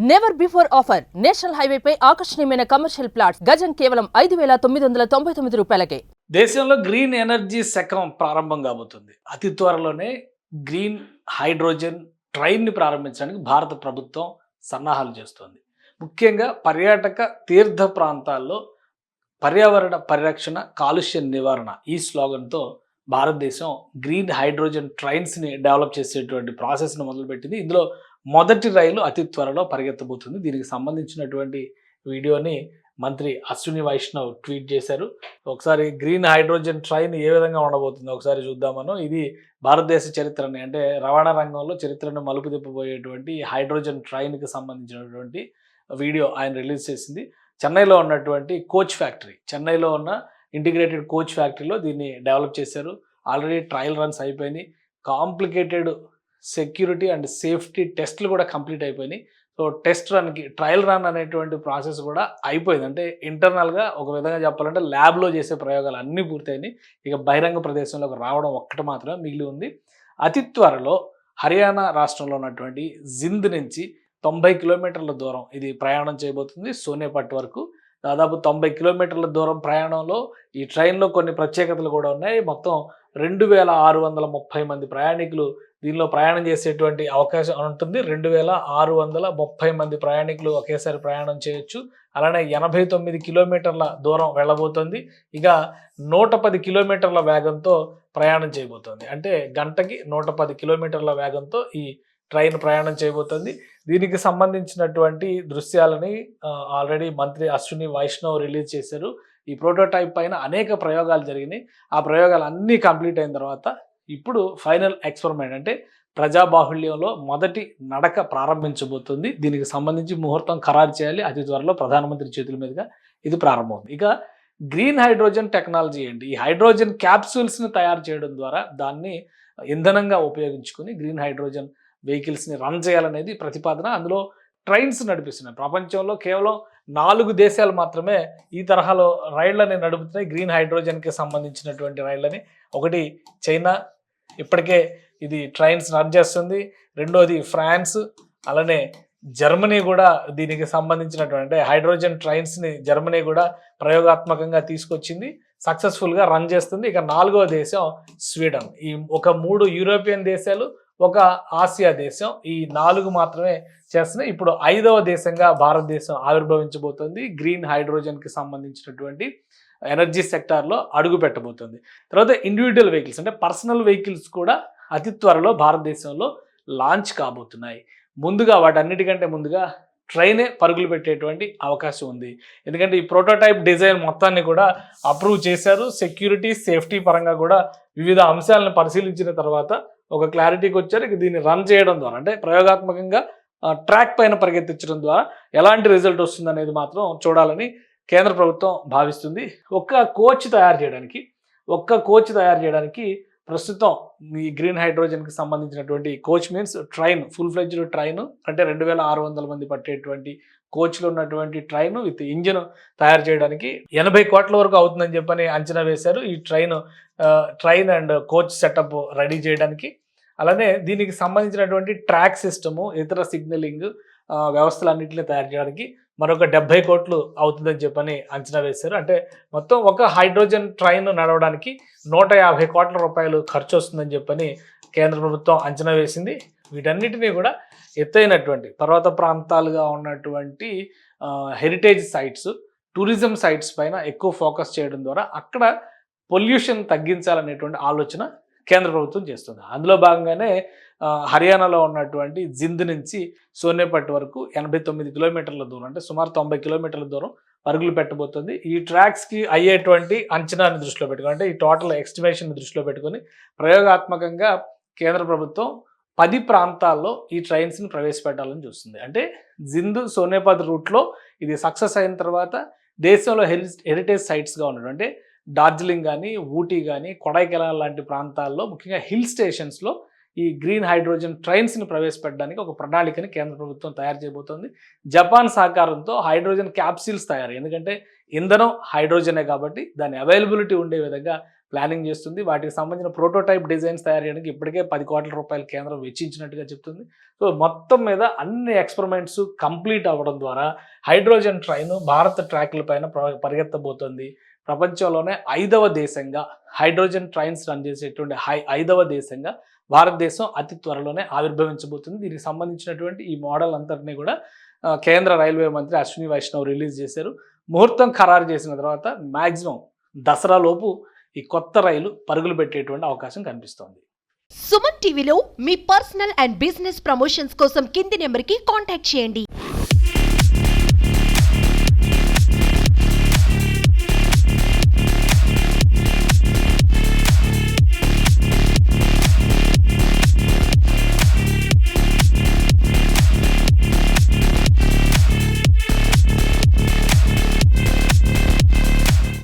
Never before offer national హైవేపై ఆకర్షణీయమైన commercial plots గజం కేవలం 5,999 రూపాయలకే. దేశంలో గ్రీన్ ఎనర్జీ శకం ప్రారంభం కాబోతుంది. అతి త్వరలోనే గ్రీన్ హైడ్రోజన్ ట్రైన్ని ప్రారంభించడానికి భారత ప్రభుత్వం సన్నాహాలు చేస్తోంది. ముఖ్యంగా పర్యాటక తీర్థ ప్రాంతాల్లో పర్యావరణ పరిరక్షణ, కాలుష్య నివారణ ఈ స్లోగన్తో భారతదేశం గ్రీన్ హైడ్రోజన్ ట్రైన్స్ని డెవలప్ చేసేటువంటి ప్రాసెస్ను మొదలుపెట్టింది. ఇందులో మొదటి రైలు అతి త్వరలో పరిగెత్తబోతుంది. దీనికి సంబంధించినటువంటి వీడియోని మంత్రి అశ్విని వైష్ణవ్ ట్వీట్ చేశారు. ఒకసారి గ్రీన్ హైడ్రోజన్ ట్రైన్ ఏ విధంగా ఉండబోతుందో ఒకసారి చూద్దామను. ఇది భారతదేశ చరిత్రని, అంటే రవాణా రంగంలో చరిత్రను మలుపు తిప్పబోయేటువంటి హైడ్రోజన్ ట్రైన్కి సంబంధించినటువంటి వీడియో ఆయన రిలీజ్ చేసింది. చెన్నైలో ఉన్నటువంటి కోచ్ ఫ్యాక్టరీ, చెన్నైలో ఉన్న ఇంటిగ్రేటెడ్ కోచ్ ఫ్యాక్టరీలో దీన్ని డెవలప్ చేశారు. ఆల్రెడీ ట్రయల్ రన్స్ అయిపోయినాయి. కాంప్లికేటెడ్ సెక్యూరిటీ అండ్ సేఫ్టీ టెస్ట్లు కూడా కంప్లీట్ అయిపోయినాయి. సో టెస్ట్ రన్కి ట్రయల్ రన్ అనేటువంటి ప్రాసెస్ కూడా అయిపోయింది. అంటే ఇంటర్నల్గా ఒక విధంగా చెప్పాలంటే ల్యాబ్లో చేసే ప్రయోగాలు అన్నీ పూర్తయినాయి. ఇక బహిరంగ ప్రదేశంలోకి రావడం ఒక్కటి మాత్రమే మిగిలి ఉంది. అతి త్వరలో హర్యానా రాష్ట్రంలో ఉన్నటువంటి జింద్ నుంచి 90 కిలోమీటర్ల దూరం ఇది ప్రయాణం చేయబోతుంది. సోనేపట్ వరకు దాదాపు 90 కిలోమీటర్ల దూరం ప్రయాణంలో ఈ ట్రైన్లో కొన్ని ప్రత్యేకతలు కూడా ఉన్నాయి. మొత్తం 2,630 మంది ప్రయాణికులు దీనిలో ప్రయాణం చేసేటువంటి అవకాశం ఉంటుంది. 2,630 మంది ప్రయాణికులు ఒకేసారి ప్రయాణం చేయొచ్చు. అలానే 89 కిలోమీటర్ల దూరం వెళ్ళబోతుంది. ఇక 110 కిలోమీటర్ల వేగంతో ప్రయాణం చేయబోతుంది. అంటే గంటకి 110 కిలోమీటర్ల వేగంతో ఈ ట్రైన్ ప్రయాణం చేయబోతుంది. దీనికి సంబంధించినటువంటి దృశ్యాలని ఆల్రెడీ మంత్రి అశ్విని వైష్ణవ్ రిలీజ్ చేశారు. ఈ ప్రోటోటైప్ పైన అనేక ప్రయోగాలు జరిగినాయి. ఆ ప్రయోగాలు అన్నీ కంప్లీట్ అయిన తర్వాత ఇప్పుడు ఫైనల్ ఎక్స్పెరిమెంట్, అంటే ప్రజాబాహుళ్యంలో మొదటి నడక ప్రారంభించబోతుంది. దీనికి సంబంధించి ముహూర్తం ఖరారు చేయాలి. అతి త్వరలో ప్రధానమంత్రి చేతుల మీదుగా ఇది ప్రారంభమవుతుంది. ఇక గ్రీన్ హైడ్రోజన్ టెక్నాలజీ ఏంటి? ఈ హైడ్రోజన్ క్యాప్సూల్స్ని తయారు చేయడం ద్వారా దాన్ని ఇంధనంగా ఉపయోగించుకుని గ్రీన్ హైడ్రోజన్ వెహికల్స్ని రన్ చేయాలనేది ప్రతిపాదన. అందులో ట్రైన్స్ నడిపిస్తున్నాయి. ప్రపంచంలో కేవలం 4 దేశాలు మాత్రమే ఈ తరహాలో రైళ్లని నడుపుతున్నాయి, గ్రీన్ హైడ్రోజన్కి సంబంధించినటువంటి రైళ్లని. ఒకటి చైనా, ఇప్పటికే ఇది ట్రైన్స్ రన్ చేస్తుంది. రెండోది ఫ్రాన్స్, అలానే జర్మనీ కూడా దీనికి సంబంధించినటువంటి, అంటే హైడ్రోజన్ ట్రైన్స్ని జర్మనీ కూడా ప్రయోగాత్మకంగా తీసుకొచ్చింది, సక్సెస్ఫుల్గా రన్ చేస్తుంది. ఇక 4వ దేశం స్వీడన్. ఈ ఒక 3 యూరోపియన్ దేశాలు, ఒక ఆసియా దేశం, ఈ 4 మాత్రమే చేస్తున్నాయి. ఇప్పుడు 5వ దేశంగా భారతదేశం ఆవిర్భవించబోతుంది. గ్రీన్ హైడ్రోజన్కి సంబంధించినటువంటి ఎనర్జీ సెక్టార్లో అడుగు పెట్టబోతుంది. తర్వాత ఇండివిజువల్ వెహికల్స్, అంటే పర్సనల్ వెహికల్స్ కూడా అతి త్వరలో భారతదేశంలో లాంచ్ కాబోతున్నాయి. ముందుగా వాటన్నిటికంటే ముందుగా ట్రైనే పరుగులు పెట్టేటువంటి అవకాశం ఉంది. ఎందుకంటే ఈ ప్రోటోటైప్ డిజైన్ మొత్తాన్ని కూడా అప్రూవ్ చేశారు. సెక్యూరిటీ, సేఫ్టీ పరంగా కూడా వివిధ అంశాలను పరిశీలించిన తర్వాత ఒక క్లారిటీకి వచ్చారు. ఇక దీన్ని రన్ చేయడం ద్వారా, అంటే ప్రయోగాత్మకంగా ట్రాక్ పైన పరిగెత్తించడం ద్వారా ఎలాంటి రిజల్ట్ వస్తుంది అనేది మాత్రం చూడాలని కేంద్ర ప్రభుత్వం భావిస్తుంది. ఒక్క కోచ్ తయారు చేయడానికి ప్రస్తుతం ఈ గ్రీన్ హైడ్రోజన్కి సంబంధించినటువంటి coach means train, full fledged train, అంటే 2,600 మంది పట్టేటువంటి కోచ్లు ఉన్నటువంటి ట్రైన్ విత్ ఇంజిన్ తయారు చేయడానికి 80 కోట్ల వరకు అవుతుందని చెప్పని అంచనా వేశారు. ఈ train and coach setup ready చేయడానికి. అలానే దీనికి సంబంధించినటువంటి ట్రాక్ సిస్టము, ఇతర సిగ్నలింగ్ వ్యవస్థలన్నింటినీ తయారు చేయడానికి మరొక 70 కోట్లు అవుతుందని చెప్పని అంచనా వేశారు. అంటే మొత్తం ఒక హైడ్రోజన్ ట్రైన్ నడవడానికి 150 కోట్ల రూపాయలు ఖర్చు వస్తుందని చెప్పని కేంద్ర ప్రభుత్వం అంచనా వేసింది. వీటన్నిటినీ కూడా ఎత్తైనటువంటి పర్వత ప్రాంతాలుగా ఉన్నటువంటి హెరిటేజ్ సైట్స్, టూరిజం సైట్స్ పైన ఎక్కువ ఫోకస్ చేయడం ద్వారా అక్కడ పొల్యూషన్ తగ్గించాలనేటువంటి ఆలోచన కేంద్ర ప్రభుత్వం చేస్తుంది. అందులో భాగంగానే హర్యానాలో ఉన్నటువంటి జింద్ నుంచి సోనేపట్ వరకు 89 కిలోమీటర్ల దూరం, అంటే సుమారు 90 కిలోమీటర్ల దూరం పరుగులు పెట్టబోతుంది. ఈ ట్రాక్స్కి అయ్యేటువంటి అంచనాన్ని దృష్టిలో పెట్టుకొని, అంటే ఈ టోటల్ ఎస్టిమేషన్ దృష్టిలో పెట్టుకొని ప్రయోగాత్మకంగా కేంద్ర ప్రభుత్వం 10 ప్రాంతాల్లో ఈ ట్రైన్స్ని ప్రవేశపెట్టాలని చూస్తుంది. అంటే జింద్ సోనేపట్ రూట్లో ఇది సక్సెస్ అయిన తర్వాత దేశంలో హెరిటేజ్ సైట్స్గా ఉండడం, అంటే డార్జిలింగ్ కానీ, ఊటీ కానీ, కొడైకెనాల్ లాంటి ప్రాంతాల్లో ముఖ్యంగా హిల్ స్టేషన్స్లో ఈ గ్రీన్ హైడ్రోజన్ ట్రైన్స్ని ప్రవేశపెట్టడానికి ఒక ప్రణాళికని కేంద్ర ప్రభుత్వం తయారు చేయబోతోంది. జపాన్ సహకారంతో హైడ్రోజన్ క్యాప్సిల్స్ తయారు, ఎందుకంటే ఇంధనం హైడ్రోజనే కాబట్టి దాని అవైలబిలిటీ ఉండే విధంగా ప్లానింగ్ చేస్తుంది. వాటికి సంబంధించిన ప్రోటోటైప్ డిజైన్స్ తయారు చేయడానికి ఇప్పటికే 10 కోట్ల రూపాయలు కేంద్రం వెచ్చించినట్టుగా చెప్తుంది. సో మొత్తం మీద అన్ని ఎక్స్పెరిమెంట్స్ కంప్లీట్ అవ్వడం ద్వారా హైడ్రోజన్ ట్రైన్ భారత ట్రాక్ల పైన పరిగెత్తబోతోంది. ప్రపంచంలోనే 5వ దేశంగా హైడ్రోజన్ ట్రైన్స్ రన్ చేసేటువంటి 5వ దేశంగా భారతదేశం అతి త్వరలోనే ఆవిర్భవించబోతుంది. దీనికి సంబంధించినటువంటి ఈ మోడల్ అంతటినీ కూడా కేంద్ర రైల్వే మంత్రి అశ్విని వైష్ణవ్ రిలీజ్ చేశారు. ముహూర్తం ఖరారు చేసిన తర్వాత మ్యాక్సిమం దసరా లోపు ఈ కొత్త రైలు పరుగులు పెట్టేటువంటి అవకాశం కనిపిస్తోంది. సుమన్ టీవీలో మీ పర్సనల్ అండ్ బిజినెస్ ప్రమోషన్స్ కోసం కింది నెంబర్కి కాంటాక్ట్ చేయండి.